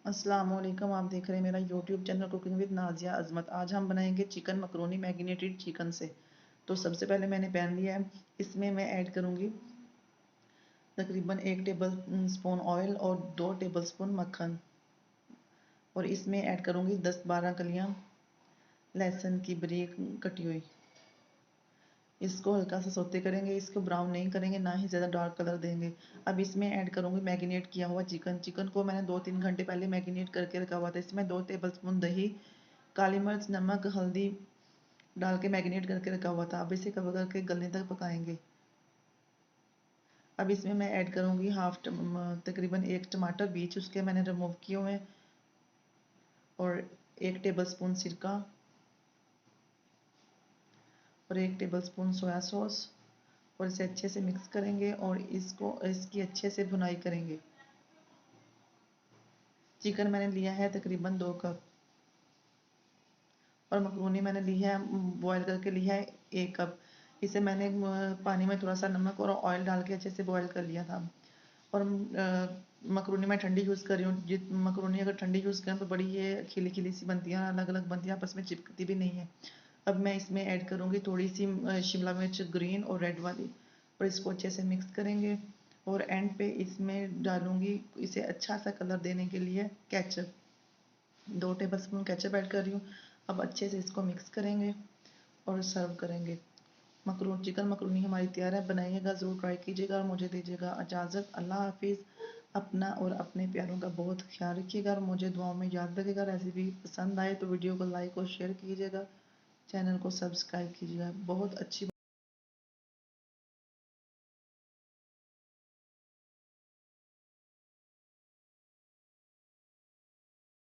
अस्सलामुअलैकुम। आप देख रहे हैं मेरा YouTube channel cooking with Nazia Azmat. आज हम बनाएंगे चिकन मकरोनी मैगिनेटेड चिकन से। तो सबसे पहले मैंने पैन लिया है, इसमें मैं ऐड करूंगी तकरीबन 1 टेबल स्पून ऑयल और 2 टेबल स्पून मक्खन। और इसमें ऐड करूंगी 10-12 कलियां लहसुन की बारीक कटी हुई। इसको हल्का सा सौते करेंगे, इसको ब्राउन नहीं करेंगे, ना ही ज़्यादा डार्क कलर देंगे। अब इसमें ऐड करूँगी मैगिनेट किया हुआ चिकन को मैंने 2-3 घंटे पहले मैगिनेट करके रखा हुआ था। इसमें 2 टेबलस्पून दही, काली मिर्च, नमक, हल्दी डाल के मैगिनेट करके रखा हुआ था। अब इसे कवर करके गलने तक पकाएंगे। अब इसमें मैं ऐड करूँगी तकरीबन 1 टमाटर बीच उसके मैंने रिमूव किए हुए हैं, और 1 टेबलस्पून सिरका और 1 टेबलस्पून सोया सॉस। और इसे अच्छे से मिक्स करेंगे और इसकी अच्छे से भुनाई करेंगे। चिकन मैंने लिया है तकरीबन 2 कप, और मकरूनी मैंने ली है बॉयल करके लिया है 1 कप। इसे मैंने पानी में थोड़ा सा नमक और ऑयल डाल के अच्छे से बॉयल कर लिया था। और मकरूनी मैं ठंडी यूज़ कर रही हूँ। मकरूनी अगर ठंडी यूज़ करें तो बड़ी ये खिली खिली सी बनती है, अलग अलग बनती है, आपस में चिपकती भी नहीं है। अब मैं इसमें ऐड करूँगी थोड़ी सी शिमला मिर्च ग्रीन और रेड वाली, और इसको अच्छे से मिक्स करेंगे। और एंड पे इसमें डालूंगी इसे अच्छा सा कलर देने के लिए केचप। 2 टेबलस्पून केचप ऐड कर रही हूँ। अब अच्छे से इसको मिक्स करेंगे और सर्व करेंगे। चिकन मकरूनी हमारी तैयार है। बनाइएगा, ज़रूर ट्राई कीजिएगा और मुझे दीजिएगा इजाज़त। अल्लाह हाफिज़। अपना और अपने प्यारों का बहुत ख्याल रखिएगा और मुझे दुआओं में याद रखिएगा। रेसिपी पसंद आए तो वीडियो को लाइक और शेयर कीजिएगा, चैनल को सब्सक्राइब कीजिएगा। बहुत अच्छी